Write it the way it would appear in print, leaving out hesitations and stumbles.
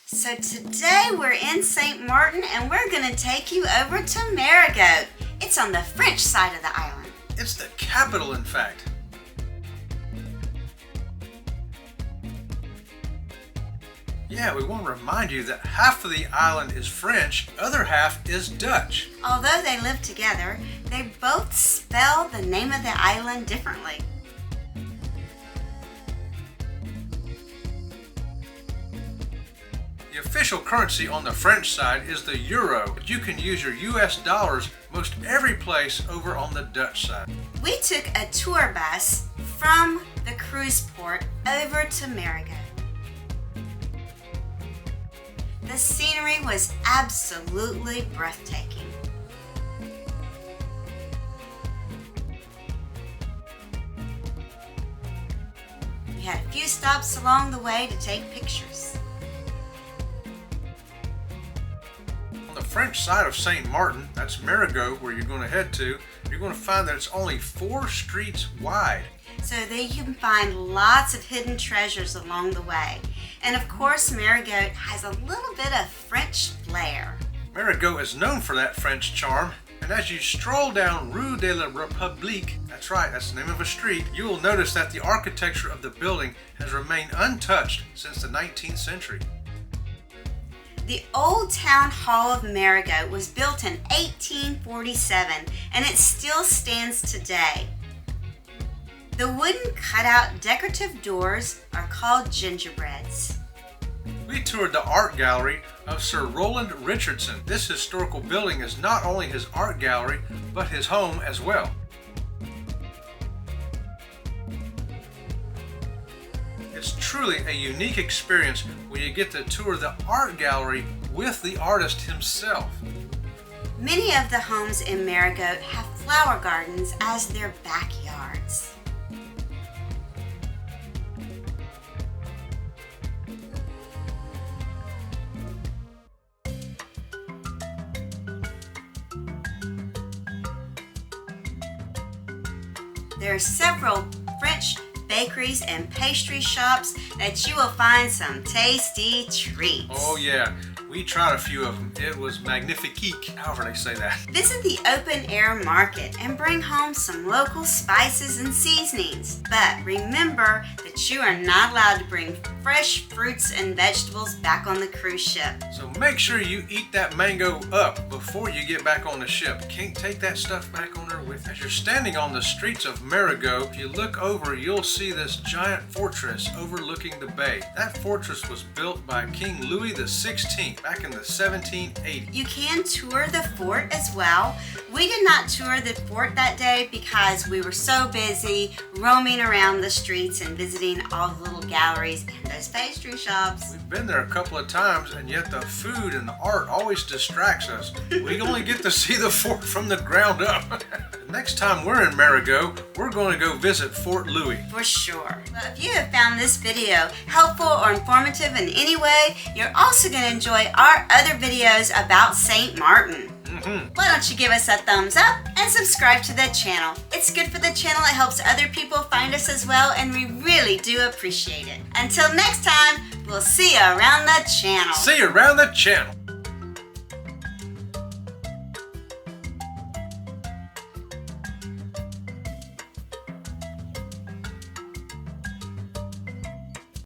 So today we're in St. Martin and we're going to take you over to Marigot. It's on the French side of the island. It's the capital, in fact. Yeah, we want to remind you that half of the island is French, other half is Dutch. Although they live together, they both spell the name of the island differently. The official currency on the French side is the euro, but you can use your US dollars most every place over on the Dutch side. We took a tour bus from the cruise port over to Marigot. The scenery was absolutely breathtaking. We had a few stops along the way to take pictures. On the French side of St. Martin, that's Marigot, where you're going to head to, you're going to find that it's only 4 streets wide. So that you can find lots of hidden treasures along the way. And of course, Marigot has a little bit of French flair. Marigot is known for that French charm, and as you stroll down Rue de la République, that's right, that's the name of a street, you will notice that the architecture of the building has remained untouched since the 19th century. The old town hall of Marigot was built in 1847, and it still stands today. The wooden cutout decorative doors are called gingerbreads. We toured the art gallery of Sir Roland Richardson. This historical building is not only his art gallery, but his home as well. It's truly a unique experience when you get to tour the art gallery with the artist himself. Many of the homes in Marigot have flower gardens as their backyards. There are several French bakeries and pastry shops that you will find some tasty treats. Oh yeah, we tried a few of them. It was magnifique, however they say that. Visit the open air market and bring home some local spices and seasonings. But remember that you are not allowed to bring fresh fruits and vegetables back on the cruise ship. So make sure you eat that mango up before you get back on the ship. Can't take that stuff back on there with you. As you're standing on the streets of Marigot, if you look over, you'll see this giant fortress overlooking the bay. That fortress was built by King Louis XVI back in the 1780s. You can tour the fort as well. We did not tour the fort that day because we were so busy roaming around the streets and visiting all the little galleries and those pastry shops. We've been there a couple of times, and yet the food and the art always distracts us. We only get to see the fort from the ground up. Next time we're in Marigot, we're going to go visit Fort Louis. For sure. Well, if you have found this video helpful or informative in any way, you're also going to enjoy our other videos about St. Martin. Why don't you give us a thumbs up and subscribe to the channel. It's good for the channel, it helps other people find us as well, and we really do appreciate it. Until next time, we'll see you around the channel. See you around the channel.